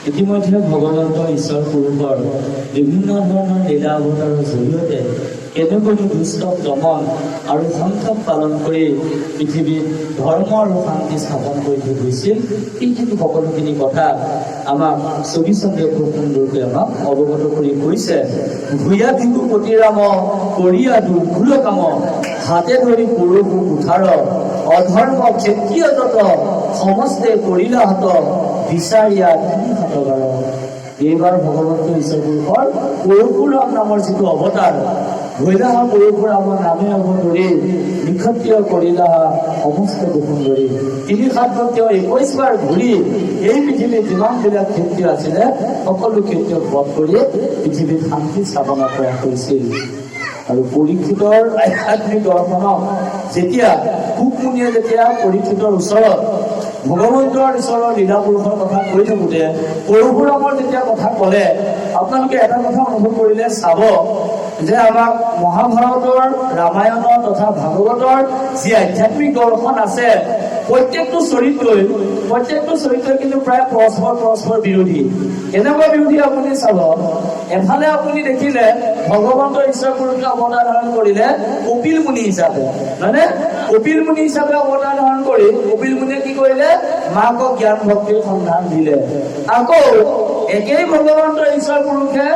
ইতিমধ্যে ভগৱন্ত ঈশ্বৰ পুৰুষৰ বিভিন্ন ধৰণৰ লীলা অৱতাৰৰ জৰিয়তে কেনেকৈ দুষ্ট দমন আৰু সংযম পালন কৰি পৃথিৱীত ধৰ্ম আৰু শান্তি স্থাপন কৰি থৈ গৈছিল, এইখিনি সকলোখিনি কথা আমাক ছবিচন্দ্ৰে খুব সুন্দৰকৈ আমাক অৱগত কৰি কৈছে। ভূঞা ভিকু পতিৰাম কৰিয়া দুৰ্ঘুল কাম, হাতে ধৰি পুৰুষু কুঠাৰ, অধৰ্ম ক্ষেত্ৰীয় যত সমস্তে কৰিলা হত, বিচাৰিয়া তিনি হাতবাৰ। এইবাৰ ভগৱন্ত ঈশ্বৰ পুৰুষৰ পৰশুৰাম নামৰ যিটো অৱতাৰ, ভৈলাহা পৰশুৰামৰ নামে অৱতৰি নিক্ষত্ৰিয় কৰিলা সমস্ত সুন্দৰী। ৩-৭ তেওঁ ২১ বাৰ ঘূৰি এই পৃথিৱীত যিমানবিলাক ক্ষেত্ৰীয় আছিলে সকলো ক্ষেত্ৰক বধ কৰি পৃথিৱীত শান্তি স্থাপনা প্ৰয়াস কৰিছিল। আৰু পৰীক্ষিতৰ আধ্যাত্মিক দৰ্শনক যেতিয়া কুকমুনিয়ে যেতিয়া পৰীক্ষিতৰ ওচৰত ভগৱন্তৰ ঈশ্বৰৰ লীলা পুৰুষৰ কথা কৈ থাকোঁতে পৰশুৰামৰ যেতিয়া কথা ক'লে, আপোনালোকে এটা কথা অনুভৱ কৰিলে চাব যে আমাক মহাভাৰতৰ, ৰামায়ণৰ তথা ভাগৱতৰ যি আধ্যাত্মিক দৰ্শন আছে, প্ৰত্যেকটো চৰিত্ৰই কিন্তু প্ৰায় পৰস্পৰ বিৰোধী। কেনেকুৱা বিৰোধী আপুনি চাব, এফালে আপুনি দেখিলে ভগৱন্ত ঈশ্বৰ পুৰুষে অৱতাৰ ধাৰণ কৰিলে কপিল মুনি হিচাপে, মানে কপিল মুনি হিচাপে অৱতাৰ ধাৰণ কৰি কপিল মুনিয়ে কি কৰিলে, মাকক জ্ঞান ভক্তিৰ সন্ধান দিলে। আকৌ একেই ভগৱন্ত ঈশ্বৰ পুৰুষে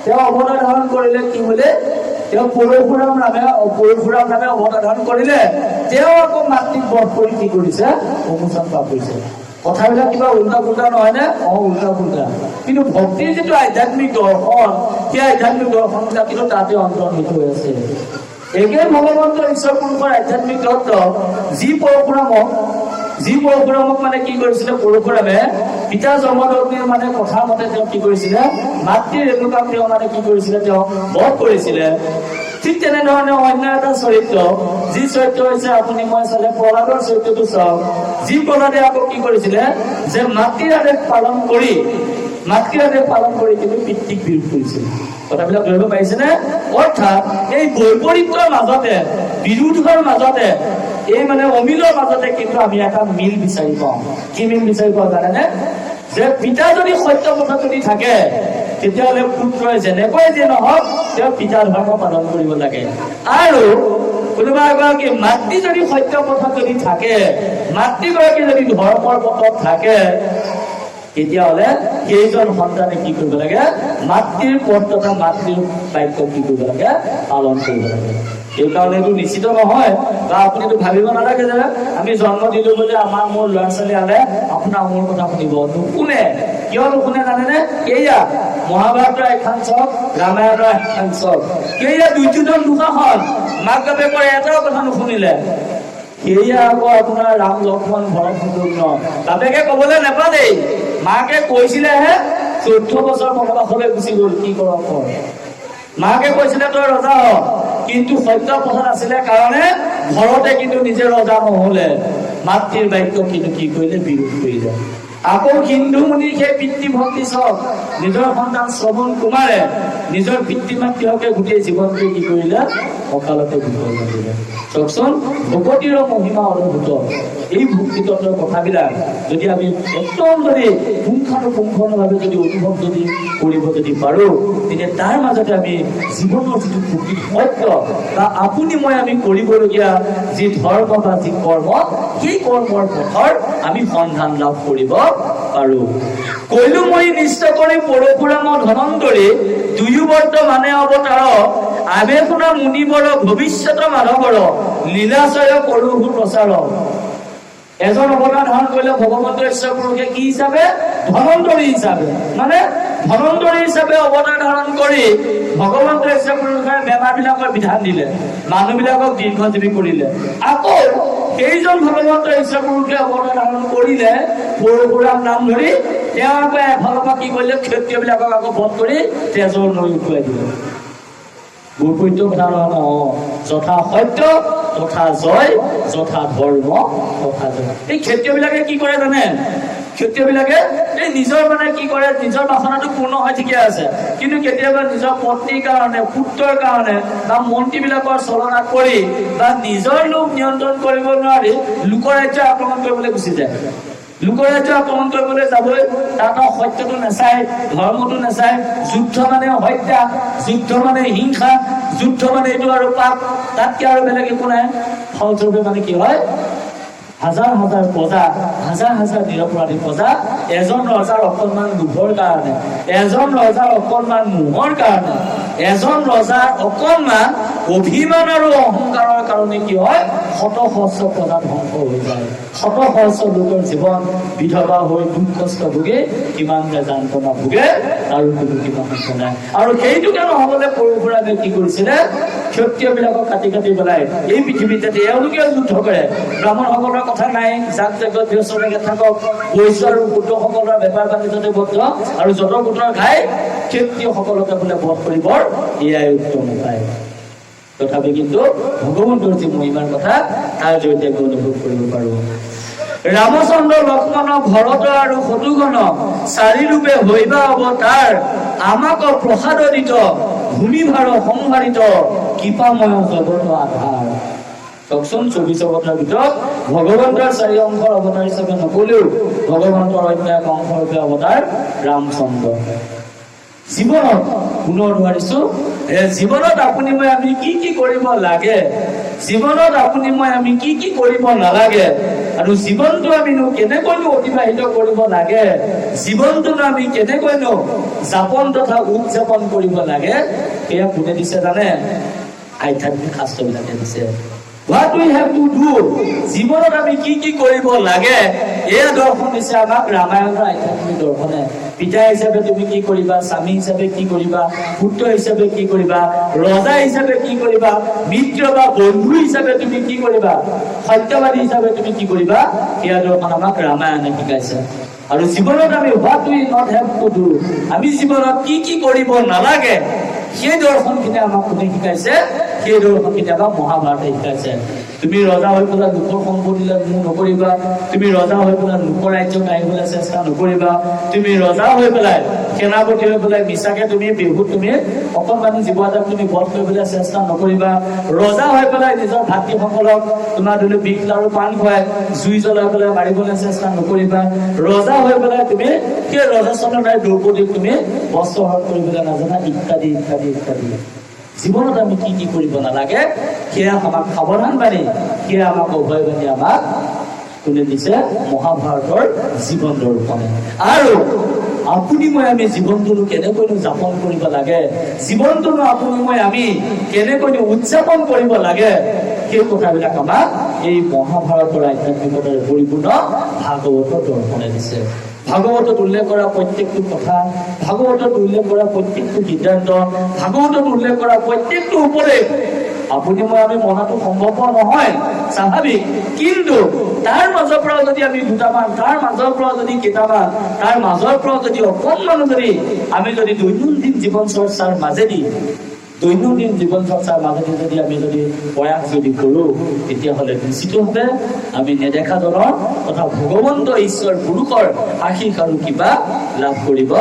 তেওঁ অৱতাৰ ধাৰণ কৰিলে কি বোলে, তেওঁ পৰশুৰাম নামে অৱতাৰ ধাৰণ কৰিলে, তেওঁ আকৌ মাতৃক বধ কৰি কি কৰিছে, উন্মোচন লাভ কৰিছে। কথাবিলাক কিবা উল্টা পুল্টা নহয় নে? উল্টা পুল্টা। কিন্তু ভক্তিৰ যিটো আধ্যাত্মিক দৰ্শন, সেই আধ্যাত্মিক দৰ্শনবিলাক কিন্তু তাতে অন্তৰ্নিহিত হৈ আছে। একে ভগৱন্ত ঈশ্বৰ পুৰুষৰ আধ্যাত্মিক তত্ত্ব যি পৰশুৰামক মানে কি কৰিছিলে, পৰশুৰামে পিতা জমদগ্নিৰ মানে কথা মতে তেওঁ কি কৰিছিলে, মাতৃৰ ৰেণুকাক তেওঁ মানে কি কৰিছিলে, তেওঁ বধ কৰিছিলে। ঠিক তেনেধৰণে অন্য এটা চৰিত্ৰ, যি চৰিত্ৰ হৈছে আপুনি মই চালে প্ৰহ্লাদৰ চৰিত্ৰটো চাওক। যি প্ৰহ্লাদে আকৌ কি কৰিছিলে, যে মাতৃৰ আদেশ পালন কৰি কিন্তু পিতৃক বিৰোধ কৰিছিল। কথাবিলাক ধৰিব পাৰিছেনে? অৰ্থাৎ এই বৈপৰীত্যৰ মাজতে, বিৰোধৰ মাজতে, এই মানে অমিলৰ মাজতে কিন্তু আমি এটা মিল বিচাৰি পাওঁ। কি মিল বিচাৰি পাওঁ জানেনে? যে পিতা যদি সত্য পথত যদি থাকে, তেতিয়াহ'লে পুত্ৰই যেনেকৈ যে নহওক তেওঁ পিতাৰ ধৰ্ম পালন কৰিব লাগে। আৰু কোনোবা এগৰাকী মাতৃ যদি সত্য পথত যদি থাকে, মাতৃগৰাকী যদি ধৰ্মৰ পথত থাকে, তেতিয়াহ'লে সেইজন সন্তানে কি কৰিব লাগে, মাতৃৰ পথ তথা মাতৃৰ বাক্য কি কৰিব লাগে, পালন কৰিব লাগে। সেইকাৰণে এইটো নিশ্চিত নহয়, বা আপুনিতো ভাবিব নালাগে যে আমি জন্ম দিলো বুলি মোৰ ল'ৰা ছোৱালী আলে আপোনাৰ মোৰ কথা শুনিব। নুশুনে। কিয় নুশুনে জানেনে? এয়া মহাভাৰতৰ এখন চক, ৰামায়ণৰ এখন চক, এয়া দুৰ্যোধন দুঃশাসন, মাক বাপেকৰ এটাও কথা নুশুনিলে। সেয়া আকৌ আপোনাৰ ৰাম লক্ষ্মণ ভৰত শত্ৰুঘ্ন, বাপেকে কবলৈ নাপালেই, মাকে কৈছিলেহে 14 বছৰ বনবাসলৈ গুচি গ'ল। কি কৰ মাকে কৈছিলে তই ৰজা হ, কিন্তু সত্য পথত আছিলে কাৰণে ঘৰতে কিন্তু নিজে ৰজা নহলে, মাতৃৰ বাক্য কিন্তু কি কৰিলে, বিৰোধ কৰিলে। আকৌ হিন্দু মুনিৰ সেই পিতৃ ভক্তি চাওক, নিজৰ সন্তান শ্ৰৱণ কুমাৰে নিজৰ পিতৃ মাতৃহকে গোটেই জীৱনটো কি কৰিলে, অকালতে বিসৰ্জন দিলে। চাওকচোন, ভগৱতীৰ মহিমা অনুভূত। এই ভক্তি তত্ত্বৰ কথাবিলাক যদি আমি একদম যদি পুংখানুপুংখভাৱে যদি অনুভৱ যদি কৰিব যদি পাৰো, তেতিয়া তাৰ মাজতে আমি জীৱনৰ যিটো প্ৰকৃত সত্য বা আপুনি মই আমি কৰিবলগীয়া যি ধৰ্ম বা যি কৰ্ম, সেই কৰ্মৰ পথৰ আমি সন্ধান লাভ কৰিব পাৰো। কৈলো মই নিষ্ঠ কৰি পৰশুৰাম ধনন্তৰী, দুয়ো বৰ্তমানে অৱতাৰ, আবেশুনা মুনিবৰ ভৱিষ্যত মাধৱৰ, লীলাশয় পৰশু প্ৰচাৰ। এজন অৱতাৰ ধাৰণ কৰিলে ভগৱন্ত ঈশ্বৰ পুৰুষে কি হিচাপে, ধনন্তৰী হিচাপে, মানে ধনন্তৰী হিচাপে অৱতাৰ ধাৰণ কৰি ভগৱন্ত ঈশ্বৰ পুৰুষে বেমাৰবিলাকৰ বিধান দিলে, মানুহবিলাকক দীৰ্ঘজীৱী কৰিলে। আকৌ সেইজন ভগৱন্ত ঈশ্বৰ পুৰুষে অৱতাৰ ধাৰণ কৰিলে পৰশুৰাম নাম ধৰি, তেওঁ আকৌ এফালৰ পৰা কি কৰিলে, ক্ষত্ৰিয়বিলাকক আকৌ বধ কৰি তেজৰ নৈ উটুৱাই দিলে। বৈপৰীত্য কথা নহয়, যথা সত্য তথা জয়, যথা ধৰ্ম তথা জয়। এই ক্ষত্ৰিয়বিলাকে কি কৰে জানে? ক্ষত্ৰিয়বিলাকে এই নিজৰ মানে কি কৰে, নিজৰ বাসনাটো পূৰ্ণ হৈ ঠিকে আছে, কিন্তু কেতিয়াবা নিজৰ পত্নীৰ কাৰণে, পুত্ৰৰ কাৰণে বা মন্ত্ৰীবিলাকৰ চলনা কৰি বা নিজৰ লোক নিয়ন্ত্ৰণ কৰিব নোৱাৰি লোকৰ ৰাজ্য আক্ৰমণ কৰিবলৈ গুচি যায়। লোকৰাজ্য আক্ৰমণ কৰিবলৈ যাবই, তাত সত্যটো নাচায়, ধৰ্মটো নাচায়। যুদ্ধ মানে হত্যা, যুদ্ধ মানে হিংসা, যুদ্ধ মানে এইটো আৰু পাপ, তাতকে আৰু বেলেগ একো নাই। ফলস্বৰূপে মানে কি হয়, হাজাৰ হাজাৰ প্ৰজা, হাজাৰ হাজাৰ নিৰপৰাধী প্ৰজা এজন ৰজাৰ অকণমান লোভৰ কাৰণে, এজন ৰজাৰ অকণমান মোহৰ কাৰণে, এজন ৰজাৰ অকণমান অভিমান আৰু অহংকাৰৰ কাৰণে কি হয়, শত সহস্ৰ প্ৰজা ধ্বংস হৈ যায়। শত সহস্ৰ লোকৰ জীৱন বিধৱা হৈ দুখ কষ্ট ভোগে, কিমান যে যান্ত্ৰণা ভোগে, আৰু কোনো কিবা কথা নাই। আৰু সেইটোকে নহবলৈ পৰশুৰামে কি কৰিছিলে, ক্ষত্ৰিয়বিলাকক কাটি কাটি পেলাই এই পৃথিৱীতে তেওঁলোকে যুদ্ধ কৰে। ব্ৰাহ্মণসকলৰ কথা নাই, জাক জাকত ব্যস্তকে থাকক, বৈশ্য আৰু শূদ্ৰসকলৰ বেপাৰ বাণিজ্যতে বদ্ধ, আৰু যত গোটৰ খাই ক্ষত্ৰিয়সকলকে বোলে বধ কৰিবৰ এয়াই উত্তম উপায়। তথাপি কিন্তু ভগৱন্তৰ যি মহিমাৰ কথা তাৰ জৰিয়তে আমি অনুভৱ কৰিব পাৰো। ৰামচন্দ্ৰ লক্ষ্মণ ভৰত আৰু শত্ৰুঘ্ন চাৰিৰূপে হৈবা অৱতাৰ, আমাক প্ৰসাদিত ভূমিভাৰ সংহাৰিত কৃপাময় জগত আধাৰ। চাওকচোন, 24 অৱতাৰৰ ভিতৰত ভগৱন্তৰ 4 অংশৰ অৱতাৰ হিচাপে নকলেও ভগৱন্তৰ অন্য এক অংশৰ অৱতাৰ ৰামচন্দ্ৰ। জীৱনত পুনৰ ধৰিছো, জীৱনত আপুনি মই আমি কি কি কৰিব লাগে, জীৱনত আপুনি মই আমি কি কি কৰিব নালাগে, আৰু জীৱনটো আমিনো কেনেকৈনো অতিবাহিত কৰিব লাগে, জীৱনটোনো আমি কেনেকৈনো যাপন তথা উদযাপন কৰিব লাগে, এয়া কোনে দিছে জানে? আধ্যাত্মিক শাস্ত্ৰবিলাকে দিছে। What we have to do, জীৱনত আমি কি কি কৰিব লাগে, এয়া দৰ্শন দিছে আমাক ৰামায়ণৰ আধ্যাত্মিক দৰ্শনে। পিতা হিচাপে তুমি কি কৰিবা, স্বামী হিচাপে কি কৰিবা, পুত্ৰ হিচাপে কি কৰিবা, ৰজা হিচাপে কি কৰিবা, মিত্ৰ বা বন্ধু হিচাপে তুমি কি কৰিবা, সত্যবাদী হিচাপে তুমি কি কৰিবা, এয়া দৰ্শন আমাক ৰামায়ণে শিকাইছে। আৰু জীৱনত আমি what we not have to do, আমি জীৱনত কি কি কৰিব নালাগে, সেই দৰ্শনখিনি আমাক কোনে শিকাইছে? সেই দৰ্শনখিনি আমাক মহাভাৰতে শিকাইছে। তুমি ৰজা হৈ পেলাই লোকৰ সম্পত্তিলৈ মোহ নকৰিবা, তুমি ৰজা হৈ পেলাই লোকৰ ৰাজ্যত আহিবলৈ চেষ্টা নকৰিবা, তুমি ৰজা হৈ পেলাই সেনাপতি হৈ পেলাই মিছাকে তুমি বিহুত তুমি অকণমানি জীৱ এটাক তুমি বধ কৰিবলৈ চেষ্টা নকৰিবা, ৰজা হৈ পেলাই নিজৰ ভাতৃসকলক তোমাৰ ধৰি বিষ লাৰু পাণ খুৱাই জুই জ্বলাই পেলাই মাৰিবলৈ চেষ্টা নকৰিবা, ৰজা হৈ পেলাই তুমি সেই ৰজাজনৰ দ্ৰৌপদীক তুমি বস্ত্ৰ হৰণ কৰিবলৈ নাজানা, ইত্যাদি ইত্যাদি ইত্যাদি। জীৱনত আমি কি কি কৰিব নালাগে, সেয়া আমাক সাৱধান বাণী, সেয়া আমাক অভয় বাণী আমাক কোনে দিছে? মহাভাৰতৰ জীৱন দৰ্শনে। আৰু আপুনি মই আমি জীৱনটোনো কেনেকৈনো যাপন কৰিব লাগে, জীৱনটোনো আপুনি মই আমি কেনেকৈনো উদযাপন কৰিব লাগে, সেই কথাবিলাক আমাক এই মহাভাৰতৰ আধ্যাত্মিকতাৰে পৰিপূৰ্ণ ভাগৱতৰ দৰ্শনে দিছে। ভাগৱতত উল্লেখ কৰা প্ৰত্যেকটো কথা, ভাগৱতত উল্লেখ কৰা প্ৰত্যেকটো সিদ্ধান্ত, ভাগৱতত উল্লেখ কৰা প্ৰত্যেকটো উপদেশ আপুনি মই আমি মনাটো সম্ভৱ নহয়, স্বাভাৱিক। কিন্তু তাৰ মাজৰ পৰা যদি আমি দুটামান, তাৰ মাজৰ পৰা যদি কেইটামান, তাৰ মাজৰ পৰা যদি অকণমান যদি আমি যদি দৈনন্দিন জীৱন চৰ্চাৰ মাজেদি যদি আমি যদি প্ৰয়াস যদি কৰো, তেতিয়াহ'লে নিশ্চিতভাৱে আমি নেদেখা জনৰ তথা ভগৱন্ত ঈশ্বৰ পুৰুষৰ আশীষ আৰু কিবা লাভ কৰিব